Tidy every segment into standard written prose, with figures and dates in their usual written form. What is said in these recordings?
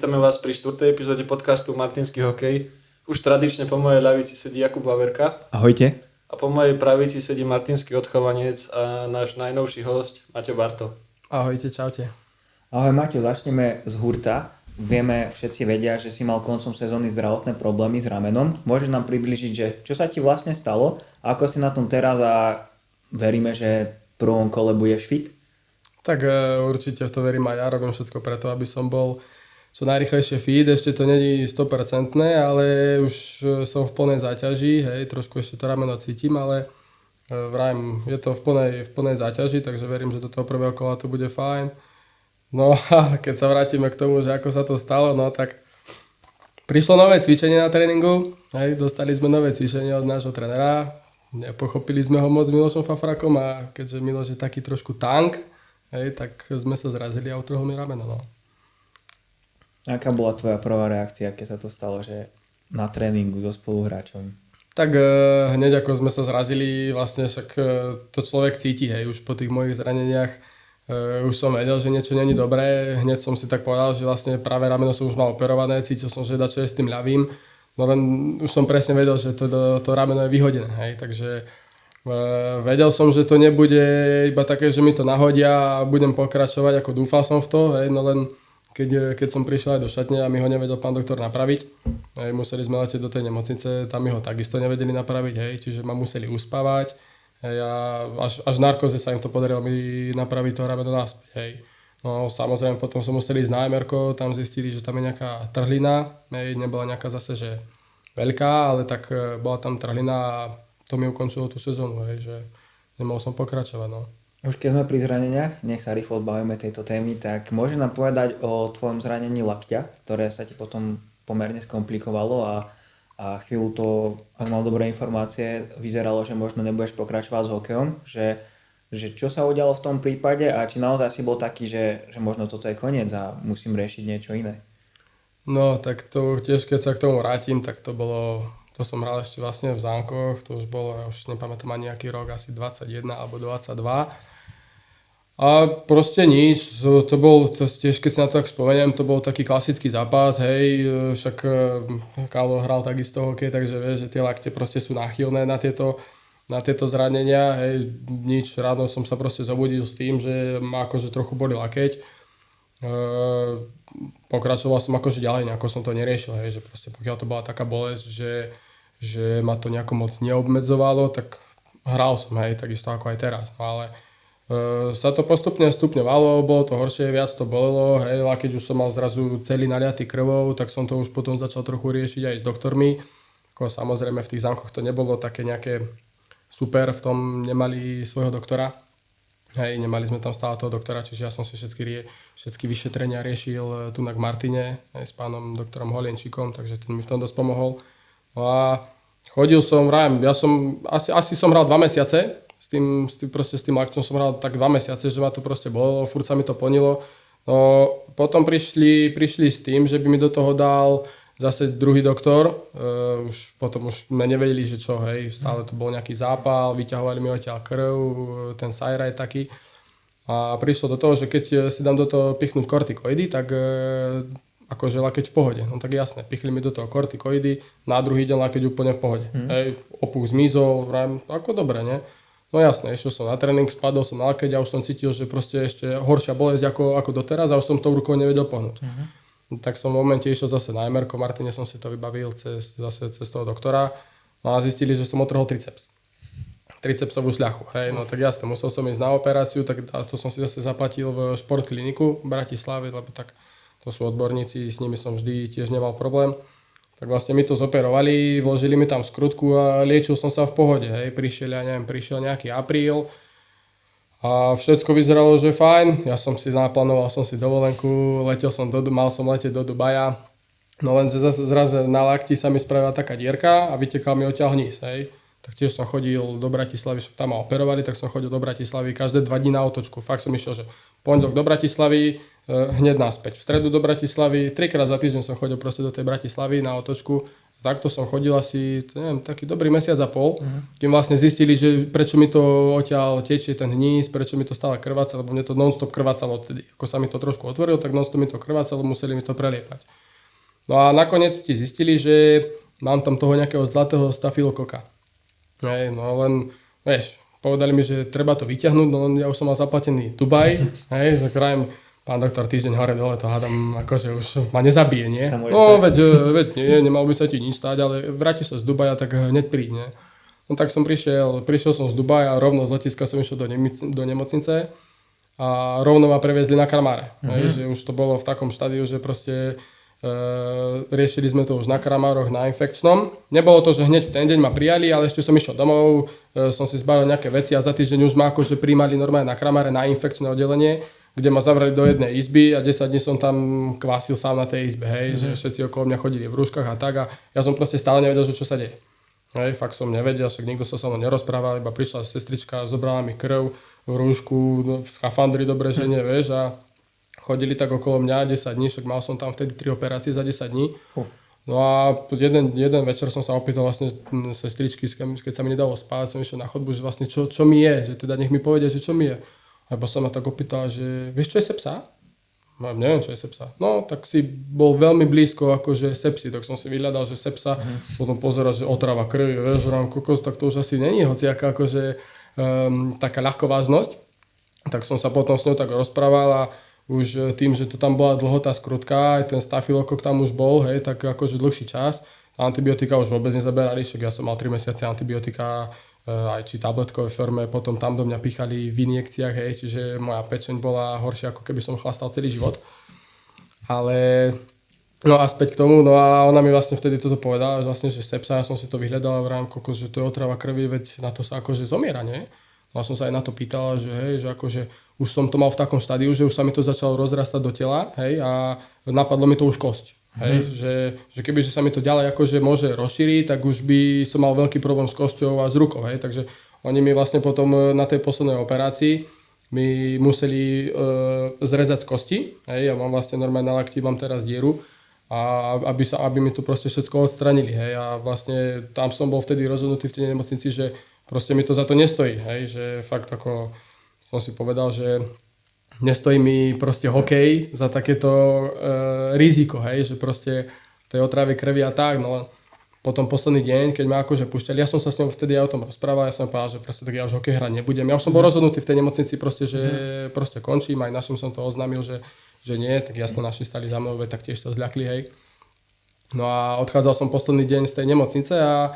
Vítame vás pri 4. epizóde podcastu Martinský hokej. Už tradične po mojej ľavici sedí Jakub Vaverka. Ahojte. A po mojej pravici sedí Martinský odchovanec a náš najnovší hosť Maťo Barto. Ahojte, čaute. Ahoj Maťo, začneme z hurta. Vieme, všetci vedia, že si mal koncom sezóny zdravotné problémy s ramenom. Môžeš nám približiť, že čo sa ti vlastne stalo, ako si na tom teraz a veríme, že v prvom kole budeš fit? Tak určite v to verím aj ja, robím všetko preto, aby som bol čo najrýchlejšie fit. Ešte to není 100%, ale už som v plnej záťaži, hej, trošku ešte to rameno cítim, ale vrajím, je to v plnej záťaži, takže verím, že do toho prvého kola to bude fajn. No a keď sa vrátime k tomu, že ako sa to stalo, no tak prišlo nové cvičenie na tréningu, hej, dostali sme nové cvičenie od nášho trenera, nepochopili sme ho moc s Milošom Fafrakom a keďže Miloš je taký trošku tank, hej, tak sme sa zrazili a utrhol mi rameno, no. Aká bola tvoja prvá reakcia, keď sa to stalo, že na tréningu so spoluhráčom? Tak hneď ako sme sa zrazili, vlastne však to človek cíti, hej, už po tých mojich zraneniach už som vedel, že niečo není dobré, hneď som si tak povedal, že vlastne práve rameno som už mal operované, cítil som, že dačo je s tým ľavým, no len už som presne vedel, že to rameno je vyhodené, hej, takže vedel som, že to nebude iba také, že mi to nahodia a budem pokračovať, ako dúfal som v to, hej, no len keď som prišiel aj do šatne a mi ho nevedel pán doktor napraviť, hej, museli sme letieť do tej nemocnice, tam mi ho takisto nevedeli napraviť, hej, čiže ma museli uspávať, hej, a až v narkoze sa im to podarilo mi napraviť to rameno naspäť, hej. No samozrejme potom som musel ísť na MR-ko, tam zistili, že tam je nejaká trhlina, hej, nebola nejaká zase, že veľká, ale tak bola tam trhlina a to mi ukončilo tú sezónu, hej, že nemohol som pokračovať, no. Už keď sme pri zraneniach, nech sa rýchlo odbavíme tejto témy, tak môže nám povedať o tvojom zranení lakťa, ktoré sa ti potom pomerne skomplikovalo a chvíľu to, ak mám dobré informácie, vyzeralo, že možno nebudeš pokračovať s hokejom, že čo sa udialo v tom prípade a či naozaj si bol taký, že možno toto je koniec a musím riešiť niečo iné? No tak to tiež, keď sa k tomu vrátim, tak to som hral ešte vlastne v Zánkoch, to už bolo, ja už nepamätám ani nejaký rok, asi 21 alebo 22. A proste nič, to bol tiež, keď si na to tak spomeniem, to bol taký klasický zápas, hej, však Kálo hral takisto hokej, takže vieš, že tie lakte proste sú náchylné na tieto zranenia, hej, nič, ráno som sa proste zobudil s tým, že ma akože trochu boli lakeť. Pokračoval som akože ďalej, nejako som to neriešil, hej, že proste pokiaľ to bola taká bolesť, že ma to nejako moc neobmedzovalo, tak hral som, hej, takisto ako aj teraz, no ale sa to postupne stupňovalo, bolo to horšie, viac to bolelo, hej, a keď už som mal zrazu celý naliatý krvou, tak som to už potom začal trochu riešiť aj s doktormi, ako samozrejme v tých Zánkoch to nebolo také nejaké super, v tom nemali svojho doktora. Hej, nemali sme tam stále toho doktora, čiže ja som si všetky vyšetrenia riešil tu na Martine aj s pánom doktorom Holienčíkom, takže ten mi v tom dosť pomohol. No a chodil som, ja som, asi som hral 2 mesiace, s tým lakťom som hral tak 2 mesiace, že ma to proste bolelo, furt sa mi to plnilo. No potom prišli s tým, že by mi do toho dal zase druhý doktor, potom už sme nevedeli, že čo, hej, stále to bol nejaký zápal, vyťahovali mi odtiaľ krv, ten sajraj taký. A prišlo do toho, že keď si dám do toho pichnúť kortikoidy, tak akože lakeť v pohode. No tak jasné, pichli mi do toho kortikoidy, na druhý deň lakeť úplne v pohode. Hej, opuch zmizol, ako dobre, ne? No jasné, išiel som na tréning, spadol som na lakeť a už som cítil, že proste ešte horšia bolesť ako doteraz a už som tou rukou nevedel pohnúť. No, tak som v momente išiel zase na MR-ko, Martine som si to vybavil cez toho doktora no a zistili, že som otrhol tricepsovú šľachu. Hej, no tak jasné, musel som ísť na operáciu, tak to som si zase zaplatil v športkliniku v Bratislave, lebo tak to sú odborníci, s nimi som vždy tiež nemal problém. Tak vlastne mi to zoperovali, vložili mi tam skrutku a liečil som sa v pohode. Hej. Prišiel nejaký apríl a všetko vyzeralo, že fajn. Ja som si naplánoval dovolenku, mal som letieť do Dubaja. No lenže zrazu na lakti sa mi spravila taká dierka a vytekal mi odtiaľ hníz. Hej. Tak tiež som chodil do Bratislavy, tam ma operovali, tak som chodil do Bratislavy každé 2 dní na otočku. Fakt som išiel, že pondelok do Bratislavy, hneď naspäť. V stredu do Bratislavy, 3-krát za týždeň som chodil proste do tej Bratislavy na otočku Takto som chodil asi, neviem, taký dobrý mesiac a pol, kým vlastne zistili, že prečo mi to odtiaľ tečie ten hníz, prečo mi to stále krváca, lebo mne to non-stop krvácalo odtedy. Ako sa mi to trošku otvorilo, tak non-stop mi to krvácalo, museli mi to preliepať. No a nakoniec ti zistili, že mám tam toho nejakého zlatého stafilokoka. Hej, no len, vieš, povedali mi, že treba to vyťahnuť, no len ja už som mal zaplatený Dubaj, hej, za krajem. Pán doktor, týždeň hore dole, to hádam, akože už ma nezabije, nie? No, veď nie, nemal by sa ti nič stáť, ale vrátiš sa z Dubaja, tak hneď príď, nie? No tak som prišiel som z Dubaja a rovno z letiska som išiel do nemocnice a rovno ma previezli na Kramáre. Že už to bolo v takom štádiu, že proste riešili sme to už na Kramároch, na infekčnom. Nebolo to, že hneď v ten deň ma prijali, ale ešte som išiel domov, som si zbalil nejaké veci a za týždeň už ma akože prijímali normálne na Kramáre na infekčné oddelenie, kde ma zavrali do jednej izby a 10 dní som tam kvásil sám na tej izbe, hej, že všetci okolo mňa chodili v rúškach a tak a ja som proste stále nevedel, že čo sa deje. Hej, fakt som nevedel, však nikto sa so mnou nerozprával, iba prišla sestrička, zobrala mi krv v rúšku, v skafandri dobre, že nie, vieš, a chodili tak okolo mňa 10 dní, však mal som tam vtedy 3 operácie za 10 dní. No a jeden večer som sa opýtal vlastne sestričky, keď sa mi nedalo spať, som išiel na chodbu, že vlastne čo mi je, že teda nech mi povedia, že čo mi je. Lebo som ma tak opýtal, že vieš, čo je sepsa? No, neviem, čo je sepsa. No, tak si bol veľmi blízko akože sepsi, tak som si vyhľadal, že sepsa, potom pozerať, že otrava krvi, vieš, rám kokos, tak to už asi není hociaká akože taká ľahkovážnosť. Tak som sa potom s ňou tak rozprával a už tým, že to tam bola dlho tá skrutka, aj ten stafilokok tam už bol, hej, tak akože dlhší čas. Antibiotika už vôbec nezaberali, však ja som mal 3 mesiace antibiotika, aj či tabletkovej forme, potom tam do mňa pichali v injekciách, hej, čiže moja pečeň bola horšia, ako keby som chlastal celý život. Ale, no a späť k tomu, no a ona mi vlastne vtedy toto povedala, že vlastne, že sepsa, ja som si to vyhľadal v rámci kokos, že to je otrava krvi, veď na to sa akože zomiera, nie? No a som sa aj na to pýtal, že hej, že akože už som to mal v takom štádiu, že už sa mi to začalo rozrastať do tela, hej, a napadlo mi to už kosť. Hej, že keby sa mi to ďalej akože môže rozšíriť, tak už by som mal veľký problém s kosťou a s rukou, hej, takže oni mi vlastne potom na tej poslednej operácii mi museli zrezať z kosti, hej, ja mám vlastne normálne na lakti, mám teraz dieru a aby mi to proste všetko odstranili, hej, a vlastne tam som bol vtedy rozhodnutý v tej nemocnici, že proste mi to za to nestojí, hej, že fakt ako som si povedal, že nestojí mi proste hokej za takéto riziko, hej, že proste tej otravy krvi a tak, no potom posledný deň, keď ma akože púšťali, ja som sa s ňou vtedy aj o tom rozprával, ja som povedal, že proste tak ja už hokej hrať nebudem. Ja už som bol rozhodnutý v tej nemocnici proste, že proste končím, aj našim som to oznámil, že nie, tak jasne naši stali za mnou, tak tiež sa zľakli, hej. No a odchádzal som posledný deň z tej nemocnice a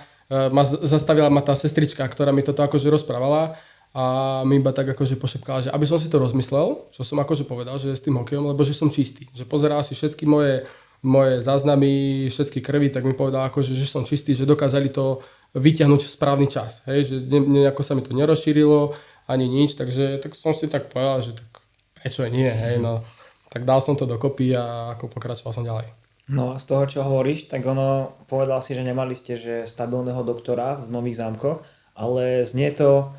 zastavila ma tá sestrička, ktorá mi toto akože rozprávala. A mi iba tak akože pošepkala, že aby som si to rozmyslel, čo som akože povedal, že s tým hokejom, lebo že som čistý. Že pozeral si všetky moje záznamy, všetky krvi, tak mi povedal akože, že som čistý, že dokázali to vyťahnuť v správny čas. Hej, že nejako sa mi to nerozšírilo, ani nič, takže tak som si tak povedal, že tak prečo nie, hej, no. Tak dal som to dokopy a ako pokračoval som ďalej. No a z toho, čo hovoríš, tak ono, povedal si, že nemali ste že stabilného doktora v Nových Zámkoch, ale znie to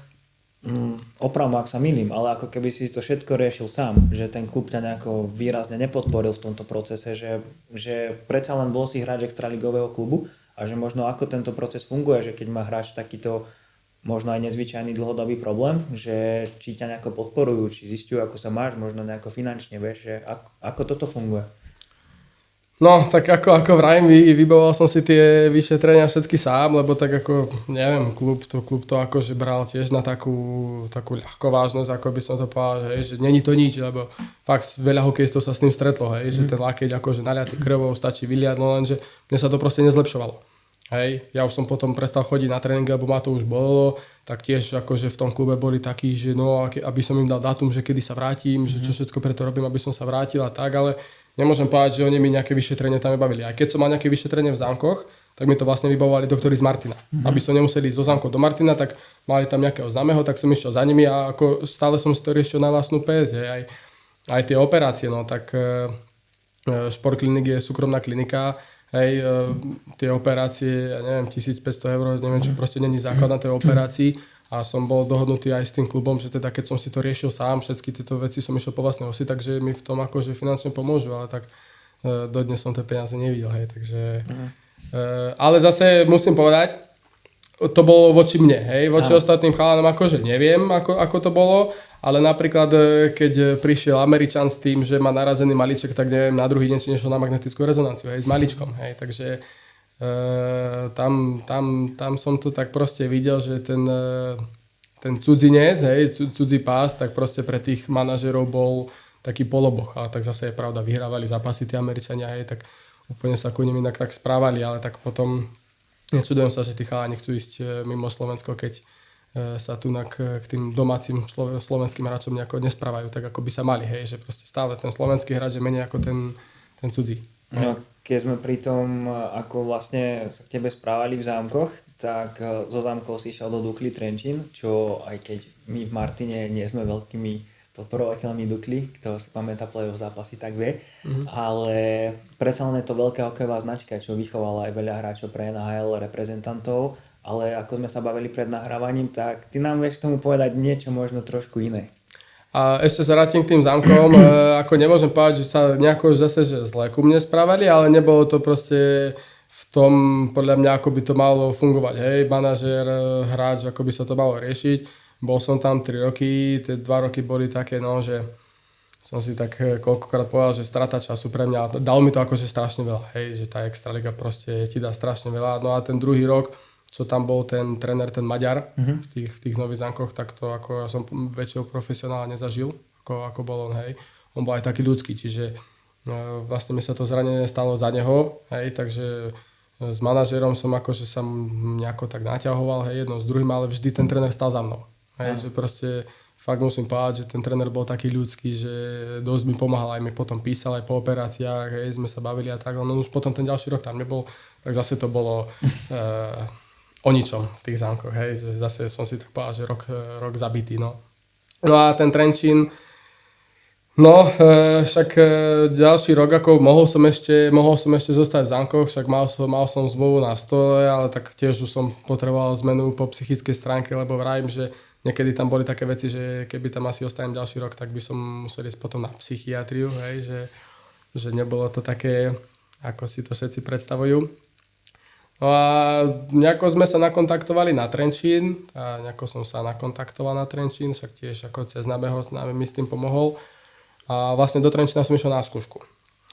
opravom, ak sa milím, ale ako keby si to všetko riešil sám, že ten klub ťa nejako výrazne nepodporil v tomto procese, že predsa len bol si hráč extraligového klubu a že možno ako tento proces funguje, že keď má hráč takýto možno aj nezvyčajný dlhodobý problém, že či ťa nejako podporujú, či zistujú, ako sa máš, možno nejako finančne, vieš, že ako toto funguje. No, tak ako vrajím, vybavoval som si tie vyšetrenia všetky sám, lebo tak ako, neviem, klub to akože bral tiež na takú ľahkovážnosť, ako by som to povedal, že není to nič, lebo fakt veľa hokejistov sa s tým stretlo, hej, že ten lakeť akože naliatý krvou stačí vyliať, no lenže mne sa to proste nezlepšovalo. Hej, ja už som potom prestal chodiť na tréning, lebo ma to už bolelo, tak tiež akože v tom klube boli takí, že no, aby som im dal dátum, že kedy sa vrátim, že čo všetko preto robím, aby som sa vrátil a tak, ale nemôžem povedať, že oni mi nejaké vyšetrenie tam nebavili. Aj keď som mal nejaké vyšetrenie v Zámkoch, tak mi to vlastne vybavovali doktori z Martina. Aby som nemuseli ísť zo Zámkov do Martina, tak mali tam nejakého známeho, tak som išiel za nimi a ako stále som si to riešil na vlastnú pés. Aj tie operácie, no tak Športklinik je súkromná klinika, hej, tie operácie, ja neviem, 1500 €, neviem, čo proste není základ na tej operácii. A som bol dohodnutý aj s tým klubom, že teda keď som si to riešil sám, všetky tieto veci som išiel po vlastnej osi, takže mi v tom akože finančne pomôžu, ale tak dodnes som tie peniaze nevidel, hej, takže Ale zase musím povedať, to bolo voči mne, hej, voči ostatným chalanom akože neviem, ako to bolo, ale napríklad, keď prišiel Američan s tým, že má narazený malíček, tak neviem, na druhý deň či nešiel na magnetickú rezonanciu, hej, s malíčkom, hej, takže tam som to tak proste videl, že ten cudzinec, hej, cudzí pás, tak proste pre tých manažerov bol taký poloboch, ale tak zase je pravda, vyhrávali zápasy tí Američania, hej, tak úplne sa ku nim inak tak správali, ale tak potom nečudujem sa, že tí chalani chcú ísť mimo Slovensko, keď sa tu k tým domácim slovenským hráčom nejako nesprávajú tak, ako by sa mali, hej, že proste stále ten slovenský hráč je menej ako ten cudzí. No, keď sme pri tom, ako vlastne sa k tebe správali v zámkoch, tak zo zámkov si išiel do Dukly Trenčín, čo aj keď my v Martine nie sme veľkými podporovateľmi Dukly, kto si pamätá play-off zápasy, tak vie, ale predsa len je to veľká hokejová značka, čo vychovala aj veľa hráčov pre NHL reprezentantov, ale ako sme sa bavili pred nahrávaním, tak ty nám vieš tomu povedať niečo možno trošku iné. A ešte sa vrátim k tým zámkom, ako nemôžem povedať, že sa nejako zase že zle ku mne správali, ale nebolo to proste v tom, podľa mňa, ako by to malo fungovať. Hej, manažér, hráč, ako by sa to malo riešiť. Bol som tam 3 roky, tie 2 roky boli také, no, že som si tak koľkokrát povedal, že strata času pre mňa. Dal mi to akože strašne veľa, hej, že tá extraliga proste ti dá strašne veľa. No a ten druhý rok, čo tam bol ten tréner, ten Maďar v tých Nových Zámkoch, tak to ako ja som väčšinou profesionálne nezažil, ako bol on, hej. On bol aj taký ľudský, čiže vlastne mi sa to zranenie stalo za neho, hej, takže s manažérom som akože sa nejako tak naťahoval, hej, jedno s druhým, ale vždy ten tréner stal za mnou, hej, že proste fakt musím povedať, že ten tréner bol taký ľudský, že dosť mi pomáhal, aj mi potom písal aj po operáciách, hej, sme sa bavili a tak, no už potom ten ďalší rok tam nebol, tak zase to bolo o ničom v tých zámkoch, hej, že zase som si tak povedal, že rok zabitý, no. No a ten Trenčín, no, však ďalší rok, ako mohol som ešte zostať v zámkoch, však mal som zmluvu na stole, ale tak tiež už som potreboval zmenu po psychickej stránke, lebo vravím, že niekedy tam boli také veci, že keby tam asi ostanem ďalší rok, tak by som musel ísť potom na psychiatriu, hej, že nebolo to také, ako si to všetci predstavujú. No a nejako sme sa nakontaktovali na Trenčín a nejako som sa nakontaktoval na Trenčín, však tiež ako cez nábeho s nami mi s tým pomohol. A vlastne do Trenčína som išiel na skúšku.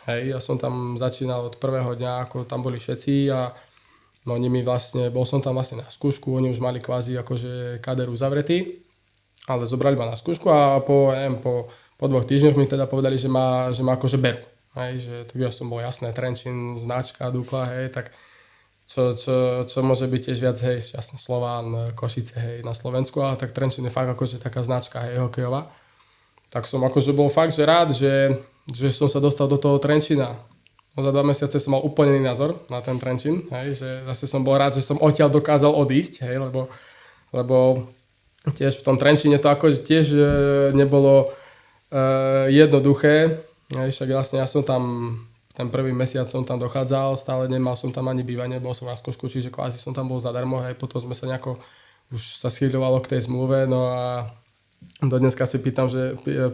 Hej, ja som tam začínal od prvého dňa, ako tam boli všetci a no bol som tam vlastne na skúšku, oni už mali kvázi akože kader uzavretý, ale zobrali ma na skúšku a po 2 týždňoch mi teda povedali, že ma akože berú. Hej, že tak ja som bol jasné, Trenčín, značka, Dukla, hej, tak čo môže byť tiež viac, hej, jasne Slován, Košice, hej, na Slovensku, ale tak Trenčín je fakt akože taká značka, hej, hokejová. Tak som akože bol fakt, že rád, že som sa dostal do toho Trenčína. No za 2 mesiace som mal úplne iný názor na ten Trenčín, hej, že zase som bol rád, že som odtiaľ dokázal odísť, hej, lebo tiež v tom Trenčíne to akože tiež nebolo jednoduché, hej, však vlastne ja som tam ten prvý mesiac som tam dochádzal, stále nemal som tam ani bývanie, bol som na skúšku, čiže kvázi som tam bol zadarmo, hej, potom sme sa nejako, už sa schýľovalo k tej zmluve, no a do dneska si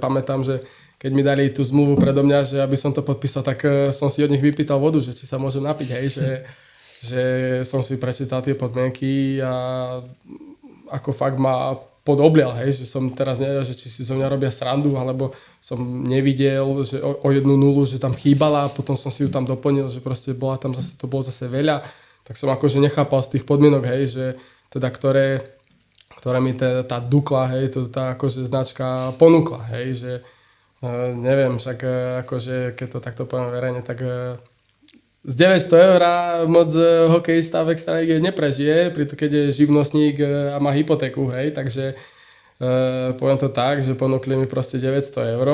pamätám, že keď mi dali tú zmluvu predo mňa, že aby som to podpísal, tak som si od nich vypýtal vodu, že či sa môžem napiť, hej, že som si prečítal tie podmienky a ako fakt ma podoblial, hej, že som teraz nevedel, že či si zo mňa robia srandu, alebo som nevidel, že o 1-0, že tam chýbala a potom som si ju tam doplnil, že proste to bolo zase veľa, tak som akože nechápal z tých podmienok, hej, že teda ktoré mi tá Dukla, hej, tá akože značka ponúkla, hej, že neviem, však akože keď to takto poviem verejne, tak z 900 eur moc hokejista v extralíge neprežije, keď je živnostník a má hypotéku, hej, takže poviem to tak, že ponúkli mi proste 900 eur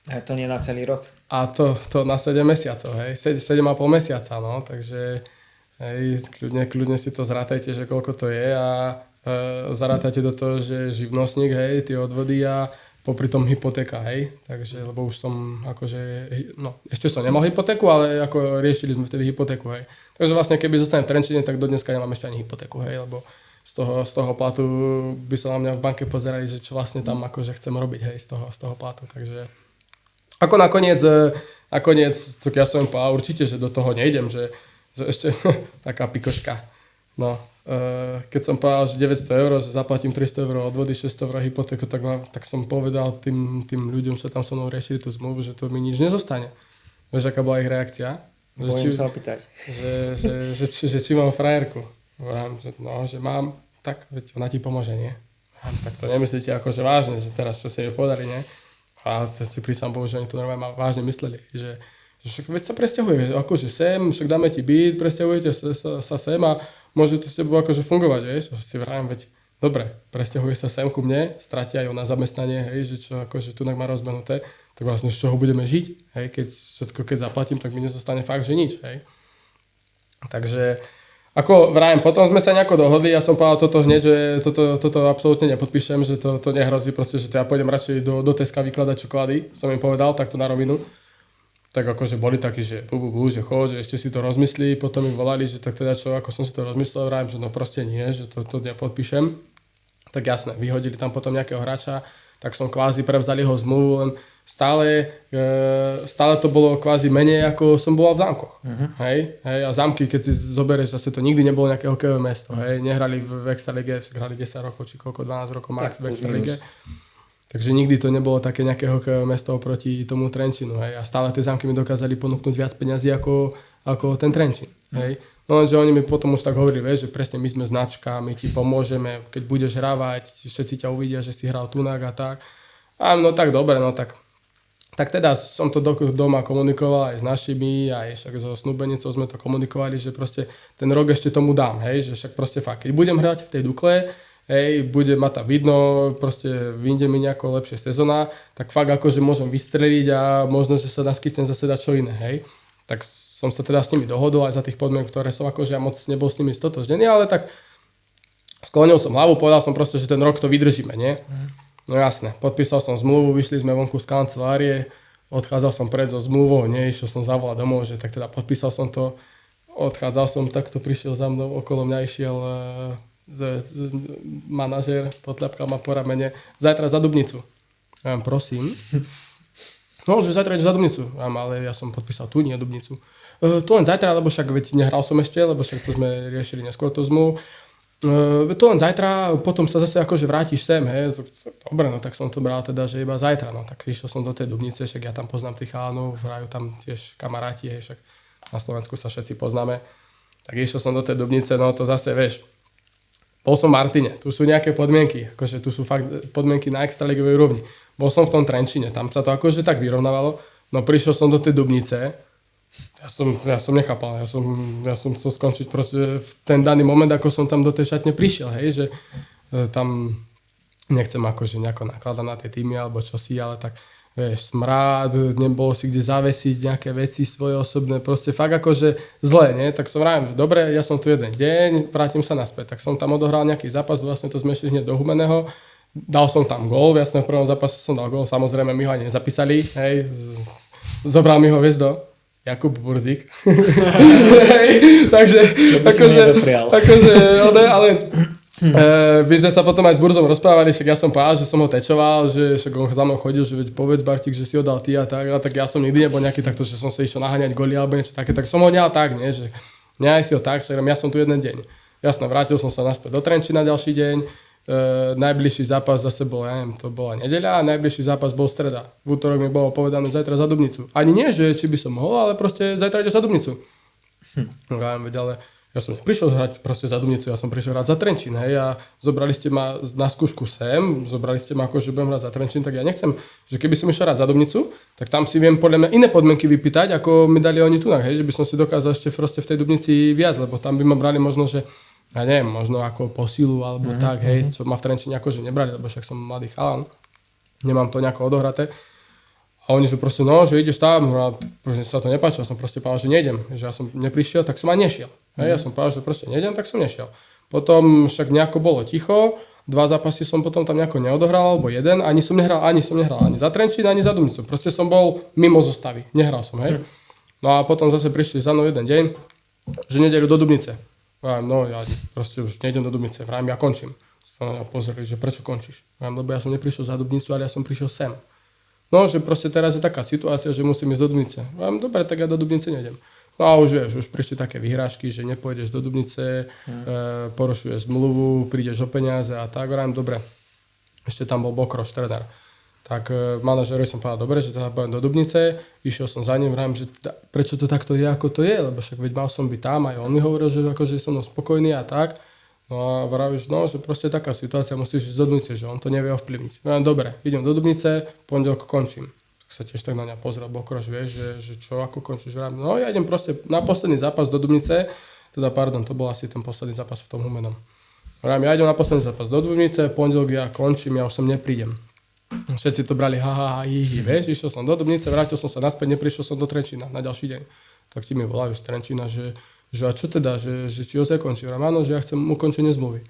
a to nie na celý rok? A to na 7 mesiacov, hej, 7,5 mesiaca, no, takže hej, kľudne si to zrátajte, že koľko to je a zarátajte do toho, že živnostník, hej, tie odvody a popri tom hypotéka, hej, takže, lebo už som akože, no, ešte som nemal hypotéku, ale ako riešili sme vtedy hypotéku, hej. Takže vlastne keby zostanem v Trenčíne, tak do dneska nemám ešte ani hypotéku, hej, lebo z toho platu by sa na mňa v banke pozerali, že čo vlastne tam akože chcem robiť, hej, z toho platu, takže ako nakoniec, tak ja som im povedal určite, že do toho nejdem, že že ešte taká pikoška. No, keď som povedal, že 900 eur, že zaplatím 300 eur odvody, 600 eur hypotéku, tak som povedal tým ľuďom, čo tam so mnou riešili tú zmluvu, že to mi nič nezostane. Vieš, aká bola ich reakcia? Bojím sa opýtať. Že či mám frajerku. Hovorím, že mám, tak veď ona ti pomôže, nie? Tak to nemyslíte akože vážne, že teraz čo si mi povedali, nie? A to si prísam Bohu, že oni to normálne vážne mysleli, že veď sa presťahuje, akože sem, však dáme ti byt, presťahujete sa sem a môže to s tebou akože fungovať, vieš? A si vravím, veď dobre, presťahuje sa sem ku mne, stratí aj ona zamestnanie, hej, že čo akože tu má rozbenuté, tak vlastne z čoho budeme žiť, hej, keď zaplatím, tak mi nezostane fakt, že nič, hej. Takže ako vravím, potom sme sa nejako dohodli, ja som povedal toto hneď, že toto absolútne nepodpíšem, že to nehrozí proste, že to ja pôjdem radšej do Teska vykladať čokolády, som im povedal takto na rovinu. Tak akože boli takí, že že chod, že ešte si to rozmyslí, potom mi volali, že tak teda čo, ako som si to rozmyslel, vravím, že no proste nie, že to nepodpíšem. Tak jasné, vyhodili tam potom nejakého hráča, tak som kvázi prevzal jeho zmluvu, len stále to bolo kvázi menej, ako som bol v Zámkoch. Hej, a Zámky, keď si zoberieš, zase to nikdy nebolo nejaké hokejové mesto, hej, nehrali v Extralige, hrali 10 rokov, či koľko, 12 rokov max v Extralige. Takže nikdy to nebolo také nejaké hokejové mesto oproti tomu Trenčínu, hej. A stále tie Zámky mi dokázali ponúknuť viac peňazí ako ten Trenčín, hej. No lenže oni mi potom už tak hovorili, vieš, že presne my sme značka, my ti pomôžeme, keď budeš hravať, všetci ťa uvidia, že si hral tunak a tak. A no tak dobre, no tak teda som to doma komunikoval aj s našimi, aj však so snúbenicou sme to komunikovali, že proste ten rok ešte tomu dám, hej, že však proste fakt, keď budem hrať v tej Dukle, hej, bude ma tam vidno, proste vyjde mi nejako lepšie sezóna, tak fakt akože môžem vystreliť a možno, že sa naskytnem zase dať čo iné, hej. Tak som sa teda s nimi dohodol aj za tých podmienok, ktoré som akože ja moc nebol s nimi stotožnený, ale tak sklonil som hlavu, povedal som proste, že ten rok to vydržíme, nie? No jasné, podpísal som zmluvu, vyšli sme vonku z kancelárie, odchádzal som pred so zmluvou, nie, išiel som zavolať domov, že tak teda podpísal som to, odchádzal som, takto prišiel za mnou, okolo mňa išiel manažér, potľapkal ma po ramene, zajtra za Dubnicu. Ja vám prosím. No, že zajtra ideš za Dubnicu. Ale ja som podpísal tu, nie Dubnicu. To len zajtra, lebo však veď nehral som ešte, lebo však to sme riešili neskôr tú zmluvu. To len zajtra, potom sa zase akože vrátiš sem, hej. Dobre, no tak som to bral teda, že iba zajtra, no tak išiel som do tej Dubnice, však ja tam poznám tých chalanov, hrajú tam tiež kamaráti, hej, však na Slovensku sa všetci poznáme. Tak išiel som do tej Dubnice, no to zase, vieš, bol som v Martine, tu sú nejaké podmienky, akože tu sú fakt podmienky na extraligovej úrovni. Bol som v tom Trenčíne, tam sa to akože tak vyrovnávalo, no prišiel som do tej Dubnice, ja som nechápal, ja som chcel skončiť proste v ten daný moment, ako som tam do tej šatne prišiel, hej, že tam nechcem akože nejako nakladať na tie týmy alebo čosi, ale tak vieš, smrád, nebolo si kde zavesiť nejaké veci svoje osobné, proste fakt akože zlé, nie? Tak som vravím, že dobre, ja som tu jeden deň, vrátim sa naspäť, tak som tam odohral nejaký zápas, vlastne to sme išli hneď do Humeného, dal som tam gól, jasne v prvom zápase som dal gól, samozrejme my ho ani nezapísali, hej, zobral mi ho hviezdo, Jakub Burzík. Takže, akože, ale my sme sa potom aj s Burzom rozprávali, však ja som povedal, že som ho tečoval, že však on za mnou chodil, že veď povedz Bartík, že si ho dal ty a tak ja som nikdy nebol nejaký takto, že som sa išiel naháňať goly alebo niečo také, tak som ho nehal tak, nie, že nehaj si ho tak, však ja som tu jeden deň. Jasné, vrátil som sa naspäť do Trenčína ďalší deň, najbližší zápas zase bol, ja neviem, to bola nedeľa a najbližší zápas bol streda. V útorok mi bolo povedané zajtra za Dubnicu. Ani nie, že či by som mohol, ale proste zajtra ideš za Dubnicu. Ale ja som prišiel hrať proste za Dubnicu, ja som prišiel hrať za Trenčín, hej, a zobrali ste ma na skúšku sem, zobrali ste ma ako, že budem hrať za Trenčín, tak ja nechcem, že keby som išiel hrať za Dubnicu, tak tam si viem podľa mňa iné podmienky vypýtať, ako mi dali oni tunak, hej, že by som si dokázal ešte proste v tej Dubnici viac, lebo tam by ma brali možno, že ja neviem, možno ako posilu alebo tak, hej, čo ma v Trenčíne akože nebrali, lebo však som mladý chalan, nemám to nejako odohraté. A oni sú proste, no, že ideš tam, a sa to nepáčilo, som proste povedal, že nejdem, že ja som neprišiel, tak som aj nešiel. Hej, ja som povedal, že proste nejdem, tak som nešiel. Potom však nejako bolo ticho, 2 zápasy som potom tam nejako neodohral, alebo jeden, ani som nehral ani za Trenčín, ani za Dubnicu. Proste som bol mimo zostavy, nehral som, hej. No a potom zase prišli za mnou jeden deň, že nedeľu do Dubnice. Vrajím, no ja proste už nejdem do Dubnice, vrajím, ja končím. A pozreli, že prečo končíš? Vrajím, lebo ja som neprišiel za Dubnicu, ale ja som prišiel sem. No, že proste teraz je taká situácia, že musím ísť do Dubnice. Vrajím, dobre, tak ja do Dubnice nejdem. No a už vieš, už prišli také vyhrážky, že nepôjdeš do Dubnice, porušuješ zmluvu, prídeš o peniaze a tak. Vrajím, dobre, ešte tam bol Bokroš, tréner. Tak manažerovi som povedal, dobre, že teda pôjdem do Dubnice, išiel som za ním, vrajím, že prečo to takto je, ako to je, lebo však veď mal som byť tam, aj on mi hovoril, že akože som spokojný a tak. No a vravíš, no, že proste taká situácia, musíš ísť do Dubnice, že on to nevie ovplyvniť. Vrajím, dobre, idem do Dubnice, pondelok končím. Sa tiež tak na mňa pozrel Bokroš, vieš, že čo, ako končíš, vrajím, no ja idem proste na posledný zápas do Dubnice, to bol asi ten posledný zápas v tom Humenom. Vrajím, ja idem na posledný zápas do Dubnice, pondelok ja končím, ja už sem neprídem. Všetci to brali vieš, išiel som do Dubnice, vrátil som sa naspäť, neprišiel som do Trenčína na ďalší deň. Tak ti mi volajú z Trenčína, že a čo teda, že či ozaj končí. Vrajím, áno, že ja chcem ukončenie zmluvy.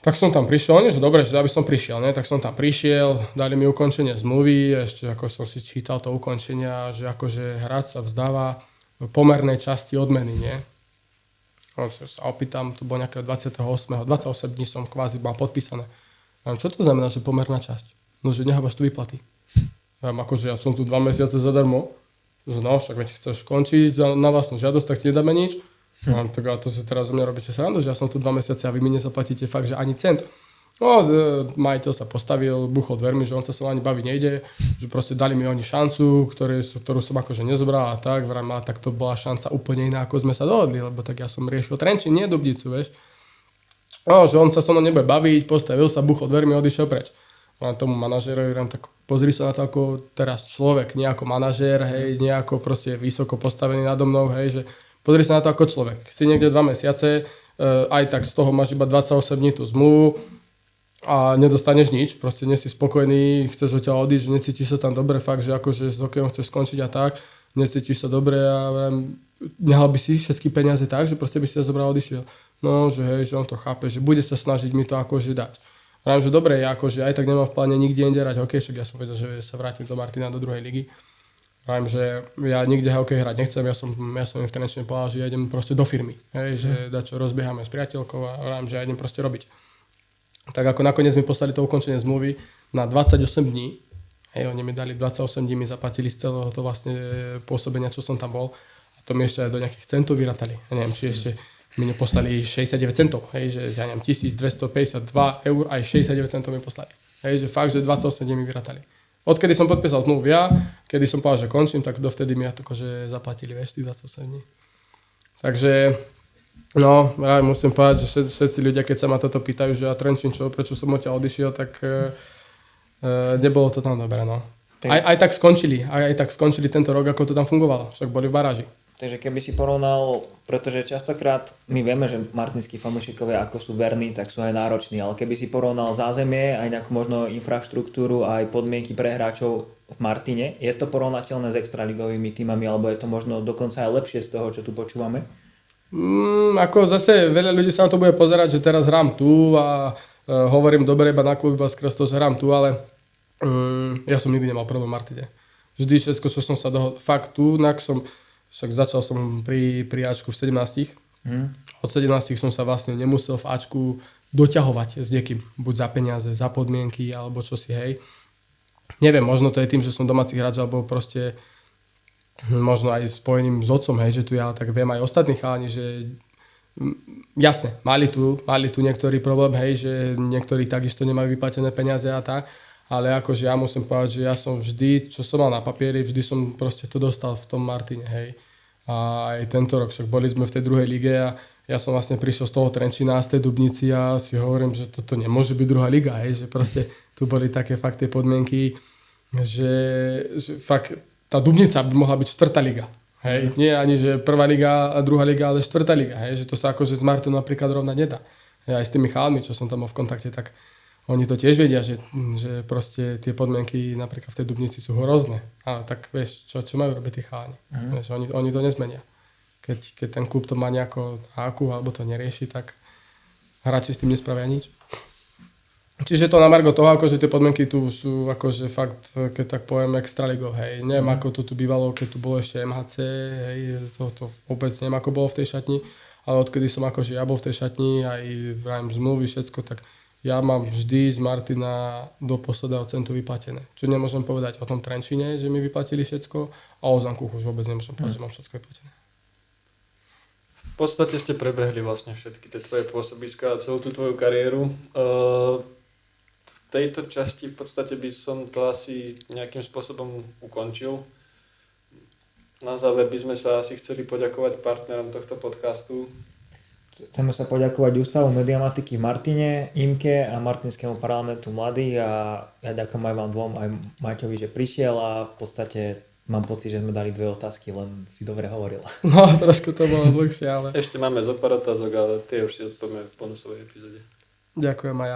Tak som tam prišiel, že dobre, že aby som prišiel, ne? Tak som tam prišiel, dali mi ukončenie zmluvy, ešte ako som si čítal to ukončenia, že akože hráč sa vzdáva pomernej časti odmeny, nie? No, sa opýtam, to bolo nejakého 28. dní som kvázi mal podpísané. Čo to znamená, že pomerná časť? No, že nehávaš tu výplaty. Akože ja som tu 2 mesiace zadarmo, že no, však veď chceš skončiť na vlastnú žiadosť, tak ti nedáme nič. Tak a to si teraz o mňa robíte srandu, že ja som tu 2 mesiace a vy mi nezaplatíte fakt, že ani cent. No, majiteľ sa postavil, buchol dvermi, že on sa ani baviť nejde, že proste dali mi oni šancu, ktorú som akože nezobral a tak, vrajím, tak to bola šanca úplne iná, ako sme sa dohodli, lebo tak ja som riešil Trenčín, nie Dubnicu, vieš. No, že on sa so mnou nebude baviť, postavil sa, buchol dvermi, odišiel preč. A tomu manažérovi vrajím, tak pozri sa na to ako teraz človek, nie ako manažér, hej, nie ako proste vysoko postavený nado mnou, hej, že pozri sa na to ako človek. Si niekde 2 mesiace, aj tak z toho máš iba 28 dní tú zmluvu a nedostaneš nič, proste nie si spokojný, chceš odtiaľ odísť, že necítiš sa tam dobre, fakt, že akože s hokejom chceš skončiť a tak, necítiš sa dobre a nehal by si všetky peniaze tak, že proste by si sa zobral a odišiel. No, že hej, že on to chápe, že bude sa snažiť mi to akože dať. Vrajím, že dobre, ja akože aj tak nemám v pláne nikde inde hrať hokej, však ja som vedel, že sa vrátim do Martina do druhej ligy. Vrajím, že ja nikde hokej hrať nechcem, ja som im v Trenčine povedal, že ja idem proste do firmy, hej, že dačo rozbiehame s priateľkou a vrajím, že ja idem proste robiť. Tak ako nakoniec mi poslali to ukončenie zmluvy na 28 dní, hej, oni mi dali 28 dní, mi zaplatili z celého to vlastne pôsobenia, čo som tam bol a to mi ešte aj do nejakých centov vyratali. Ja neviem, či ešte mi poslali 69 centov, hej, že ja neviem, 1252 eur aj 69 centov mi poslali. Hej, že fakt, že 28 dní mi vyratali. Odkedy som podpísal zmluvu ja, kedy som povedal, že končím, tak dovtedy mi akože zaplatili, vieš, tých 28 dní. Takže, no, ja musím povedať, že všetci ľudia, keď sa ma toto pýtajú, že ja Trenčín čo, prečo som odtiaľ odišiel, tak nebolo to tam dobre, no. Aj tak skončili tento rok, ako to tam fungovalo, však boli v baráži. Takže keby si porovnal, pretože častokrát my vieme, že martinskí fanúšikovia ako sú verní, tak sú aj nároční, ale keby si porovnal zázemie, aj nejakú možno infraštruktúru, aj podmienky pre hráčov v Martine, je to porovnateľné s extraligovými týmami, alebo je to možno dokonca aj lepšie z toho, čo tu počúvame? Ako zase veľa ľudí sa na to bude pozerať, že teraz hrám tu a hovorím dobre iba na klub, iba skres to, že hrám tu, ale ja som nikdy nemal problém v Martine. Vždy všetko, čo som sa dohodol, fakt tu, však začal som pri Ačku v 17. Od 17 som sa vlastne nemusel v Ačku doťahovať s niekým. Buď za peniaze, za podmienky, alebo čo si, hej. Neviem, možno to je tým, že som domáci hráč, alebo proste možno aj spojením s otcom, hej, že tu ja tak viem aj ostatní chalani, že jasne, mali tu niektorý problém, hej, že niektorí takisto nemajú vyplatené peniaze a tak. Ale akože ja musím povedať, že ja som vždy, čo som mal na papieri, vždy som proste to dostal v tom Martine, hej. A aj tento rok, však boli sme v tej druhej lige a ja som vlastne prišiel z toho Trenčína, z tej Dubnici a si hovorím, že toto nemôže byť druhá liga, hej. Že proste tu boli také fakt tie podmienky, že fakt tá Dubnica by mohla byť štvrtá liga. Hej. Nie ani, že prvá liga a druhá liga, ale štvrtá liga, hej. Že to sa akože s Martinom napríklad rovnať nedá. Ja aj s tými chalmi, čo som tam v kontakte, tak oni to tiež vedia, že proste tie podmienky napríklad v tej Dubnici sú hrozné. Ale tak vieš, čo majú robiť tí chalani? Vieš, oni to nezmenia. Keď ten klub to má nejako háku alebo to nerieši, tak hráči s tým nespravia nič. Čiže to na margo toho, akože tie podmienky tu sú akože fakt, keď tak poviem, extraligov, hej. Neviem, ako to tu bývalo, keď tu bolo ešte MHC, hej, to vôbec neviem, ako bolo v tej šatni, ale odkedy som akože ja bol v tej šatni, aj vrajím zmluvy, všetko, tak ja mám vždy z Martina do posledného centu vyplatené. Čo nemôžem povedať o tom Trenčine, že mi vyplatili všetko, a o Zankuchu už vôbec nemôžem povedať, že mám všetko vyplatené. podstate ste prebehli vlastne všetky tie tvoje pôsobiska a celú tú tvoju kariéru. V tejto časti v podstate by som to asi nejakým spôsobom ukončil. Na záver by sme sa asi chceli poďakovať partnerom tohto podcastu. Chceme sa poďakovať Ústavu mediamatiky v Martine, IMKE a Martinskému parlamentu mladých a ja ďakujem aj vám dvom, aj Maťovi, že prišiel a v podstate mám pocit, že sme dali 2 otázky, len si dobre hovoril. No, trošku to bolo dlhšie, ale Ešte máme zo pár otázok, ale tie už si odpovieme v bonusovej epizóde. ďakujem aj ja.